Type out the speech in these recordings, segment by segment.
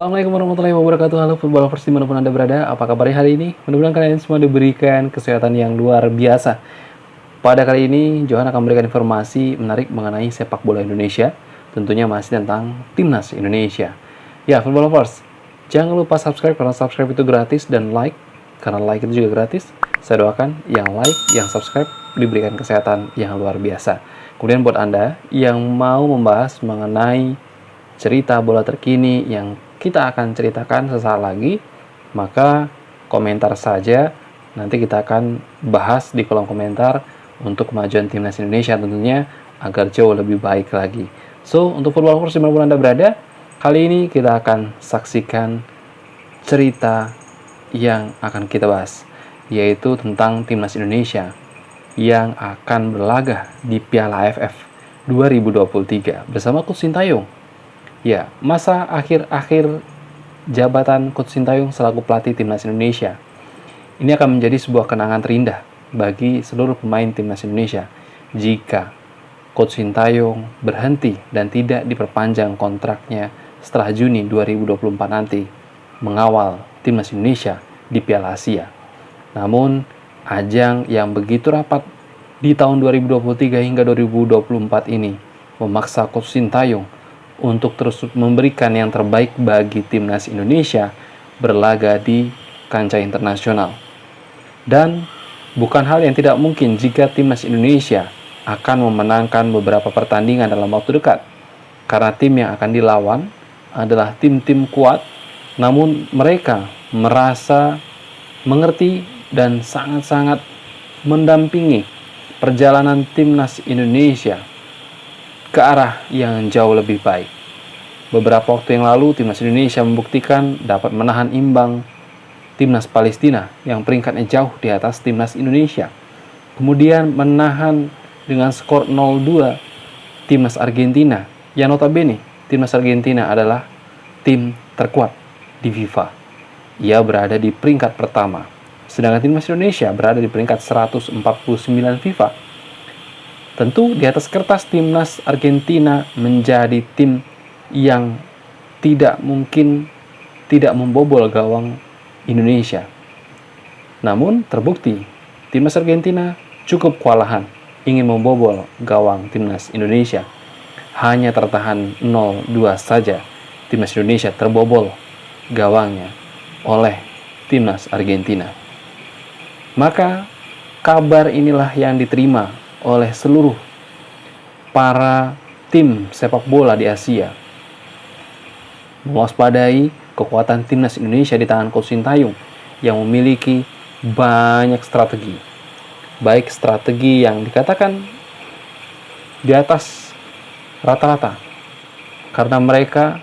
Assalamualaikum warahmatullahi wabarakatuh. Halo footballers dimanapun Anda berada. Apa kabarnya hari ini? Mudah-mudahan kalian semua diberikan kesehatan yang luar biasa. Pada kali ini, Johan akan memberikan informasi menarik mengenai sepak bola Indonesia. Tentunya masih tentang Timnas Indonesia. Ya, footballers, jangan lupa subscribe karena subscribe itu gratis dan like karena like itu juga gratis. Saya doakan yang like, yang subscribe diberikan kesehatan yang luar biasa. Kemudian buat Anda yang mau membahas mengenai cerita bola terkini yang kita akan ceritakan sesaat lagi, maka komentar saja, nanti kita akan bahas di kolom komentar untuk kemajuan Timnas Indonesia tentunya agar jauh lebih baik lagi. So, untuk football course dimanapun Anda berada, kali ini kita akan saksikan cerita yang akan kita bahas, yaitu tentang Timnas Indonesia yang akan berlaga di Piala AFF 2023 bersama Coach Sintayong. Ya, masa akhir-akhir jabatan Coach Sintayong selaku pelatih Timnas Indonesia. Ini akan menjadi sebuah kenangan terindah bagi seluruh pemain Timnas Indonesia jika Coach Sintayong berhenti dan tidak diperpanjang kontraknya setelah Juni 2024 nanti mengawal Timnas Indonesia di Piala Asia. Namun, ajang yang begitu rapat di tahun 2023 hingga 2024 ini memaksa Coach Sintayong untuk terus memberikan yang terbaik bagi Timnas Indonesia berlaga di kancah internasional. Dan bukan hal yang tidak mungkin jika Timnas Indonesia akan memenangkan beberapa pertandingan dalam waktu dekat. Karena tim yang akan dilawan adalah tim-tim kuat, namun mereka merasa mengerti dan sangat-sangat mendampingi perjalanan Timnas Indonesia ke arah yang jauh lebih baik. Beberapa waktu yang lalu, Timnas Indonesia membuktikan dapat menahan imbang Timnas Palestina yang peringkatnya jauh di atas Timnas Indonesia. Kemudian menahan dengan skor 0-2 Timnas Argentina, yang notabene Timnas Argentina adalah tim terkuat di FIFA. Ia berada di peringkat pertama, sedangkan Timnas Indonesia berada di peringkat 149 FIFA. Tentu di atas kertas Timnas Argentina menjadi tim yang tidak mungkin tidak membobol gawang Indonesia. Namun terbukti Timnas Argentina cukup kewalahan ingin membobol gawang Timnas Indonesia. Hanya tertahan 0-2 saja Timnas Indonesia terbobol gawangnya oleh Timnas Argentina. Maka kabar inilah yang diterima oleh seluruh para tim sepak bola di Asia, mewaspadai kekuatan Timnas Indonesia di tangan Coach Sintayong yang memiliki banyak strategi, baik strategi yang dikatakan di atas rata-rata, karena mereka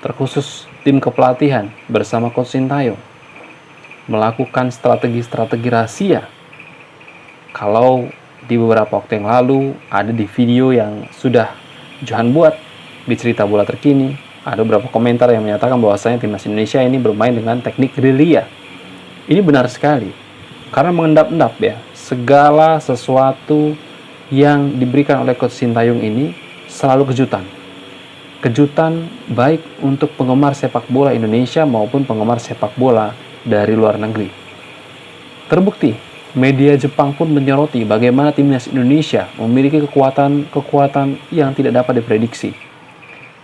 terkhusus tim kepelatihan bersama Coach Sintayong melakukan strategi-strategi rahasia. Kalau di beberapa waktu yang lalu ada di video yang sudah Johan buat di cerita bola terkini, ada beberapa komentar yang menyatakan bahwasanya Timnas Indonesia ini bermain dengan teknik gerilya. Ini benar sekali, karena mengendap-endap ya, segala sesuatu yang diberikan oleh Coach Sintayong ini selalu kejutan. Kejutan baik untuk penggemar sepak bola Indonesia maupun penggemar sepak bola dari luar negeri. Terbukti media Jepang pun menyoroti bagaimana Timnas Indonesia memiliki kekuatan yang tidak dapat diprediksi.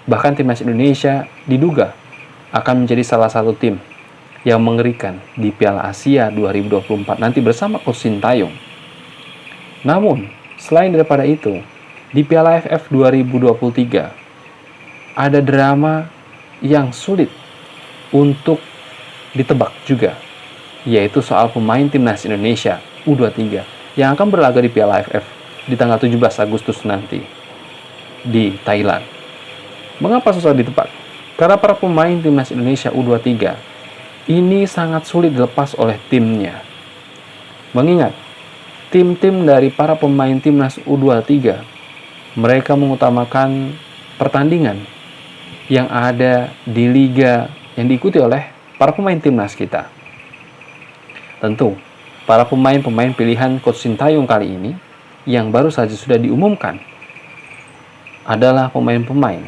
Bahkan Timnas Indonesia diduga akan menjadi salah satu tim yang mengerikan di Piala Asia 2024 nanti bersama Coach Sintayong. Namun, selain daripada itu, di Piala AFF 2023 ada drama yang sulit untuk ditebak juga, yaitu soal pemain Timnas Indonesia U23 yang akan berlaga di Piala AFF di tanggal 17 Agustus nanti di Thailand. Mengapa susah ditebak? Karena para pemain Timnas Indonesia U23 ini sangat sulit dilepas oleh timnya. Mengingat tim-tim dari para pemain Timnas U23, mereka mengutamakan pertandingan yang ada di liga yang diikuti oleh para pemain Timnas kita. Tentu, para pemain-pemain pilihan Coach Sintayong kali ini yang baru saja sudah diumumkan adalah pemain-pemain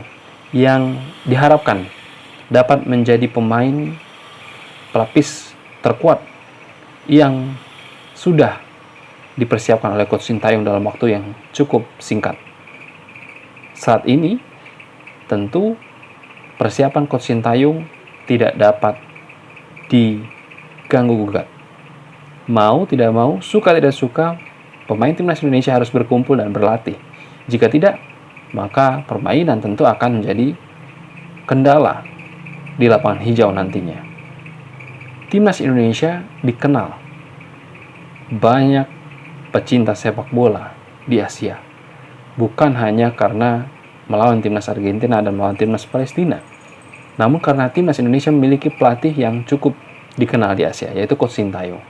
yang diharapkan dapat menjadi pemain pelapis terkuat yang sudah dipersiapkan oleh Coach Sintayong dalam waktu yang cukup singkat. Saat ini, tentu persiapan Coach Sintayong tidak dapat diganggu-gugat. Mau tidak mau, suka tidak suka, pemain timnas Indonesia harus berkumpul dan berlatih. Jika tidak, maka permainan tentu akan menjadi kendala di lapangan hijau nantinya. Timnas Indonesia dikenal banyak pecinta sepak bola di Asia. Bukan hanya karena melawan timnas Argentina dan melawan timnas Palestina, namun karena timnas Indonesia memiliki pelatih yang cukup dikenal di Asia, yaitu Coach Sintayong.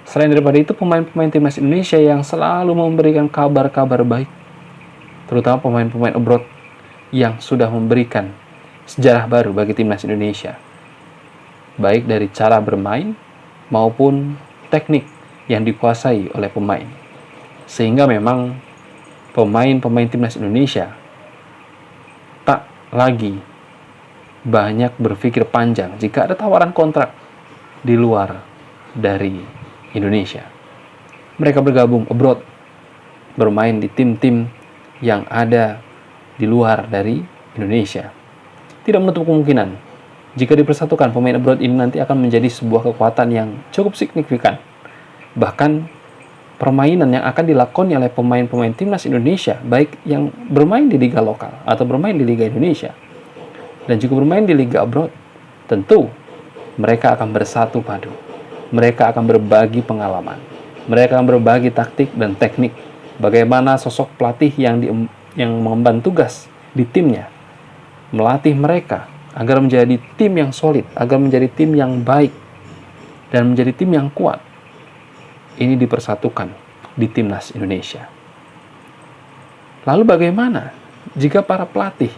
Selain daripada itu, pemain-pemain timnas Indonesia yang selalu memberikan kabar-kabar baik, terutama pemain-pemain abroad yang sudah memberikan sejarah baru bagi timnas Indonesia, baik dari cara bermain maupun teknik yang dikuasai oleh pemain. Sehingga memang pemain-pemain timnas Indonesia tak lagi banyak berpikir panjang jika ada tawaran kontrak di luar dari Indonesia. Mereka bergabung abroad, bermain di tim-tim yang ada di luar dari Indonesia. Tidak menutup kemungkinan jika dipersatukan, pemain abroad ini nanti akan menjadi sebuah kekuatan yang cukup signifikan. Bahkan permainan yang akan dilakoni oleh pemain-pemain timnas Indonesia, baik yang bermain di liga lokal atau bermain di liga Indonesia dan juga bermain di liga abroad, tentu mereka akan bersatu padu. Mereka akan berbagi pengalaman. Mereka akan berbagi taktik dan teknik. Bagaimana sosok pelatih yang mengemban tugas di timnya melatih mereka agar menjadi tim yang solid, agar menjadi tim yang baik dan menjadi tim yang kuat. Ini dipersatukan di timnas Indonesia. Lalu bagaimana jika para pelatih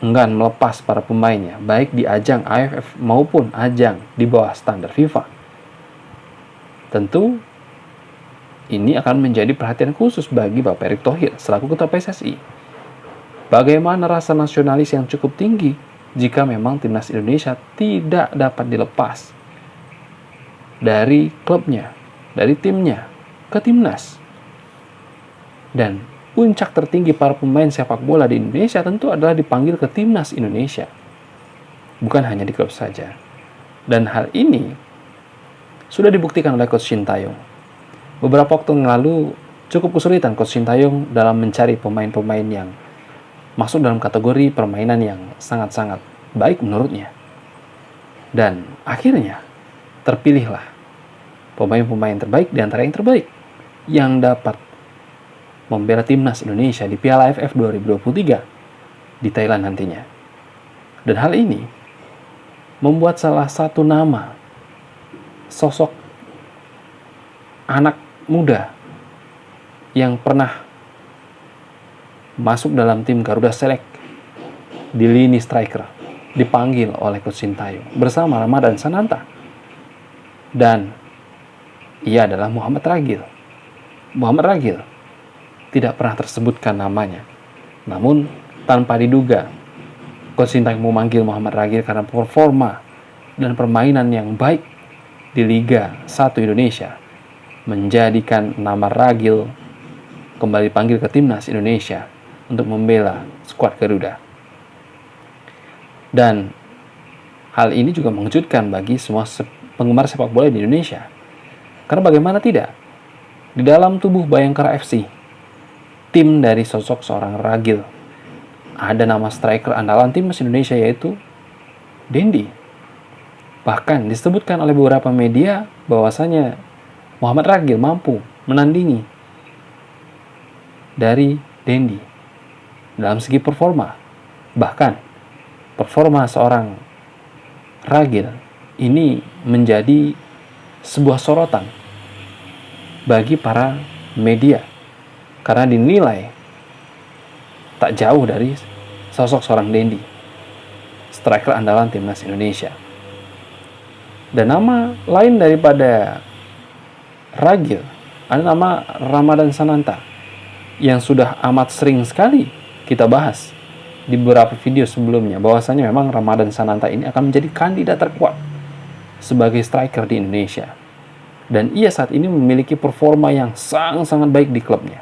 enggan melepas para pemainnya, baik di ajang AFF maupun ajang di bawah standar FIFA? Tentu ini akan menjadi perhatian khusus bagi Bapak Erick Thohir selaku Ketua PSSI. Bagaimana rasa nasionalis yang cukup tinggi jika memang timnas Indonesia tidak dapat dilepas dari klubnya, dari timnya, ke timnas. Dan puncak tertinggi para pemain sepak bola di Indonesia tentu adalah dipanggil ke timnas Indonesia. Bukan hanya di klub saja. Dan hal ini sudah dibuktikan oleh Coach Sintayong. Beberapa waktu yang lalu cukup kesulitan Coach Sintayong dalam mencari pemain-pemain yang masuk dalam kategori permainan yang sangat-sangat baik menurutnya. Dan akhirnya terpilihlah pemain-pemain terbaik di antara yang terbaik yang dapat membela timnas Indonesia di Piala AFF 2023 di Thailand nantinya. Dan hal ini membuat salah satu nama sosok anak muda yang pernah masuk dalam tim Garuda Select di lini striker dipanggil oleh Coach Sintayong bersama Ramadan Sananta, dan ia adalah Muhammad Ragil. Muhammad Ragil tidak pernah tersebutkan namanya, namun tanpa diduga Coach Sintayong memanggil Muhammad Ragil karena performa dan permainan yang baik di Liga 1 Indonesia menjadikan nama Ragil kembali dipanggil ke timnas Indonesia untuk membela skuad Garuda. Dan hal ini juga mengejutkan bagi semua penggemar sepak bola di Indonesia. Karena bagaimana tidak, di dalam tubuh Bayangkara FC, tim dari sosok seorang Ragil, ada nama striker andalan timnas Indonesia yaitu Dendi. Bahkan disebutkan oleh beberapa media bahwasanya Muhammad Ragil mampu menandingi dari Dendi dalam segi performa. Bahkan performa seorang Ragil ini menjadi sebuah sorotan bagi para media karena dinilai tak jauh dari sosok seorang Dendi, striker andalan timnas Indonesia. Dan nama lain daripada Ragil ada nama Ramadan Sananta yang sudah amat sering sekali kita bahas di beberapa video sebelumnya bahwasanya memang Ramadhan Sananta ini akan menjadi kandidat terkuat sebagai striker di Indonesia. Dan ia saat ini memiliki performa yang sangat-sangat baik di klubnya,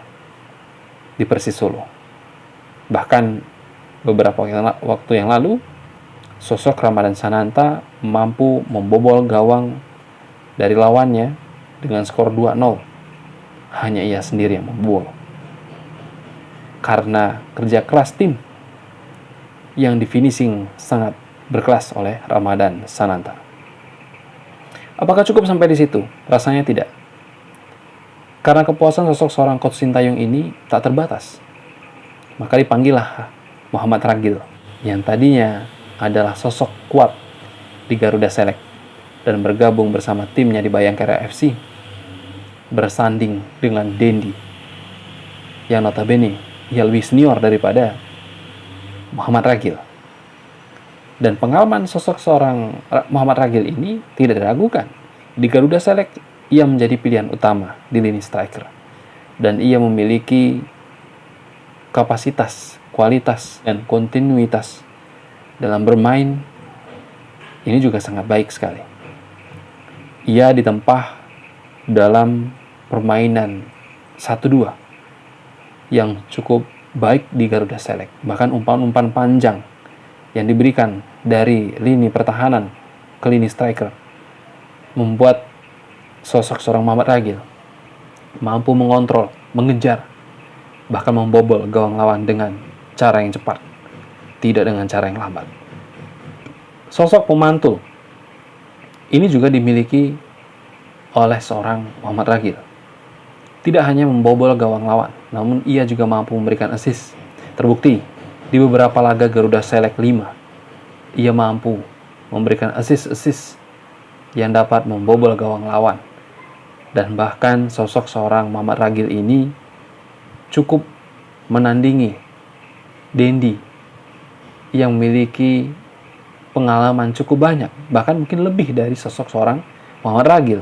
di Persis Solo. Bahkan beberapa waktu yang lalu, sosok Ramadhan Sananta mampu membobol gawang dari lawannya dengan skor 2-0. Hanya ia sendiri yang membobol. Karena kerja keras tim yang di finishing sangat berkelas oleh Ramadhan Sananta. Apakah cukup sampai di situ? Rasanya tidak. Karena kepuasan sosok seorang Coach Sintayong ini tak terbatas. Maka dipanggillah Muhammad Ragil yang tadinya adalah sosok kuat di Garuda Select dan bergabung bersama timnya di Bayangkara FC, bersanding dengan Dendi yang notabene ia lebih senior daripada Muhammad Ragil. Dan pengalaman sosok seorang Muhammad Ragil ini tidak diragukan. Di Garuda Select, ia menjadi pilihan utama di lini striker. Dan ia memiliki kapasitas, kualitas, dan kontinuitas dalam bermain. Ini juga sangat baik sekali. Ia ditempah dalam permainan 1-2 yang cukup baik di Garuda Select. Bahkan umpan-umpan panjang yang diberikan dari lini pertahanan ke lini striker membuat sosok seorang Muhammad Ragil mampu mengontrol, mengejar, bahkan membobol gawang lawan dengan cara yang cepat, tidak dengan cara yang lambat. Sosok pemantul ini juga dimiliki oleh seorang Muhammad Ragil. Tidak hanya membobol gawang lawan, namun ia juga mampu memberikan assist. Terbukti di beberapa laga Garuda Select 5, ia mampu memberikan assist yang dapat membobol gawang lawan. Dan bahkan sosok seorang Muhammad Ragil ini cukup menandingi Dendi yang memiliki pengalaman cukup banyak, bahkan mungkin lebih dari sosok seorang Muhammad Ragil.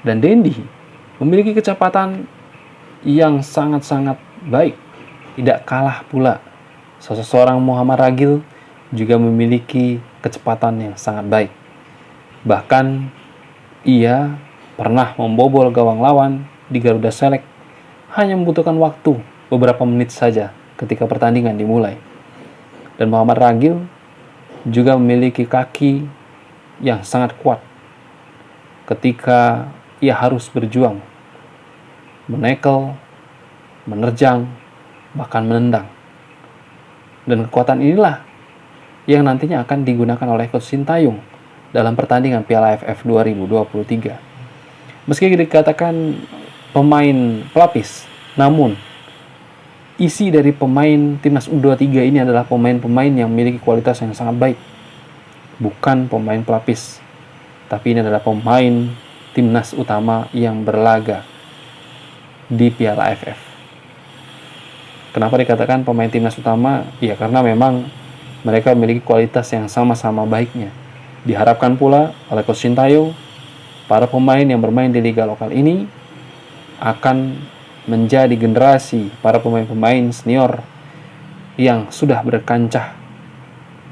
Dan Dendi memiliki kecepatan yang sangat-sangat baik, tidak kalah pula sosok seorang Muhammad Ragil juga memiliki kecepatan yang sangat baik. Bahkan ia pernah membobol gawang lawan di Garuda Select hanya membutuhkan waktu beberapa menit saja ketika pertandingan dimulai. Dan Muhammad Ragil juga memiliki kaki yang sangat kuat ketika ia harus berjuang, menekel, menerjang, bahkan menendang. Dan kekuatan inilah yang nantinya akan digunakan oleh Coach Sintayong dalam pertandingan Piala AFF 2023. Meski dikatakan pemain pelapis, namun isi dari pemain Timnas U23 ini adalah pemain-pemain yang memiliki kualitas yang sangat baik. Bukan pemain pelapis, tapi ini adalah pemain Timnas utama yang berlaga di Piala AFF. Kenapa dikatakan pemain Timnas utama? Ya karena memang mereka memiliki kualitas yang sama-sama baiknya. Diharapkan pula oleh Coach Sintayong, para pemain yang bermain di liga lokal ini akan menjadi generasi para pemain-pemain senior yang sudah berkancah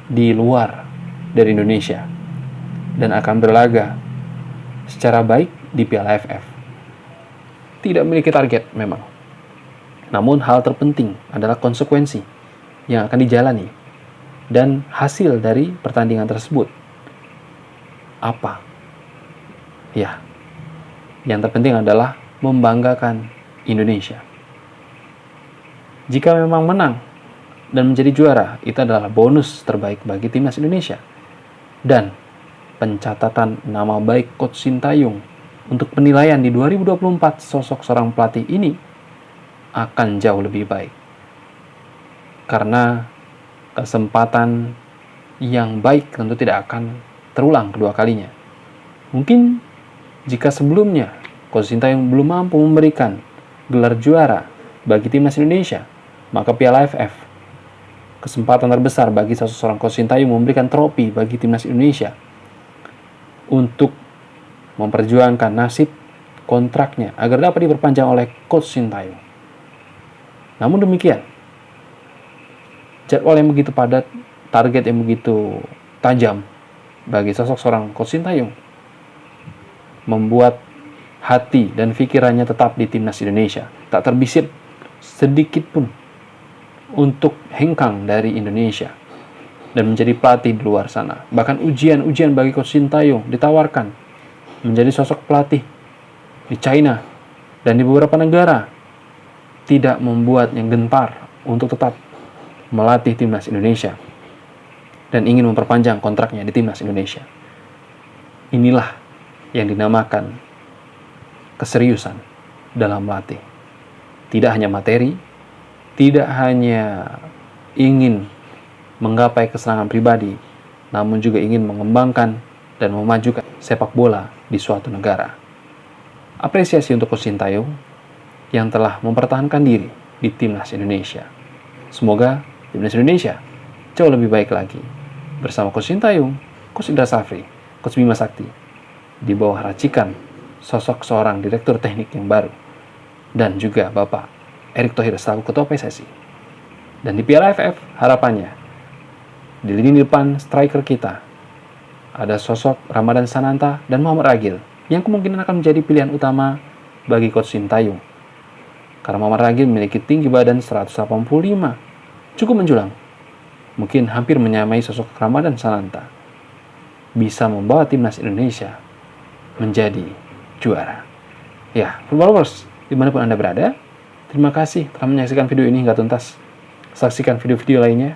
di luar dari Indonesia dan akan berlaga secara baik di Piala AFF. Tidak memiliki target memang, namun hal terpenting adalah konsekuensi yang akan dijalani dan hasil dari pertandingan tersebut. Apa? Ya, yang terpenting adalah membanggakan Indonesia. Jika memang menang dan menjadi juara, itu adalah bonus terbaik bagi Timnas Indonesia. Dan pencatatan nama baik Coach Sintayong untuk penilaian di 2024 sosok seorang pelatih ini akan jauh lebih baik. Karena kesempatan yang baik tentu tidak akan terulang kedua kalinya. Mungkin jika sebelumnya Coach Sintayong belum mampu memberikan gelar juara bagi Timnas Indonesia, maka Piala AFF kesempatan terbesar bagi seorang Coach Sintayong memberikan trofi bagi Timnas Indonesia untuk memperjuangkan nasib kontraknya agar dapat diperpanjang oleh Coach Sintayong. Namun demikian, jadwal yang begitu padat, target yang begitu tajam bagi sosok seorang Coach Sintayong membuat hati dan pikirannya tetap di timnas Indonesia, tak terbisit sedikit pun untuk hengkang dari Indonesia dan menjadi pelatih di luar sana. Bahkan ujian-ujian bagi Coach Sintayong ditawarkan menjadi sosok pelatih di China dan di beberapa negara, tidak membuatnya gentar untuk tetap melatih timnas Indonesia dan ingin memperpanjang kontraknya di timnas Indonesia. Inilah yang dinamakan keseriusan dalam melatih. Tidak hanya materi, tidak hanya ingin menggapai kesenangan pribadi, namun juga ingin mengembangkan dan memajukan sepak bola di suatu negara. Apresiasi untuk Coach Sintayong yang telah mempertahankan diri di timnas Indonesia. Semoga timnas Indonesia jauh lebih baik lagi bersama Coach Sintayong, Coach Indra Safri, Coach Bima Sakti di bawah racikan sosok seorang direktur teknik yang baru dan juga Bapak Erick Thohir selaku Ketua PSSI. Dan di Piala AFF harapannya di lini depan striker kita ada sosok Ramadan Sananta dan Muhammad Ragil yang kemungkinan akan menjadi pilihan utama bagi Coach Sintayong. Karena Muhammad Ragil memiliki tinggi badan 185, cukup menjulang, mungkin hampir menyamai sosok Ramadan Sananta, bisa membawa timnas Indonesia menjadi juara. Ya, football lovers, dimanapun Anda berada, terima kasih telah menyaksikan video ini hingga tuntas. Saksikan video-video lainnya,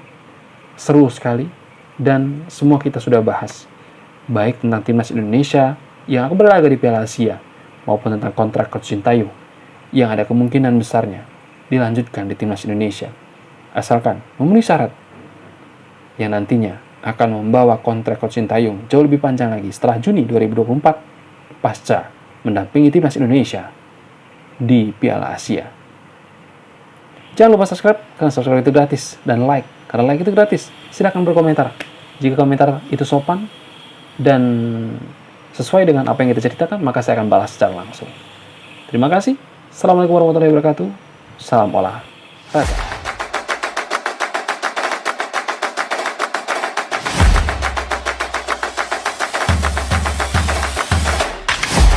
seru sekali, dan semua kita sudah bahas, baik tentang timnas Indonesia yang akan berlaga di Piala Asia, maupun tentang kontrak Coach Sintayong yang ada kemungkinan besarnya dilanjutkan di timnas Indonesia, asalkan memenuhi syarat yang nantinya akan membawa kontrak Coach Sintayong jauh lebih panjang lagi setelah Juni 2024 pasca mendampingi timnas Indonesia di Piala Asia. Jangan lupa subscribe, karena subscribe itu gratis, dan like, karena like itu gratis. Silahkan berkomentar jika komentar itu sopan dan sesuai dengan apa yang kita ceritakan, maka saya akan balas secara langsung. Terima kasih. Assalamualaikum warahmatullahi wabarakatuh. Salam olahraga.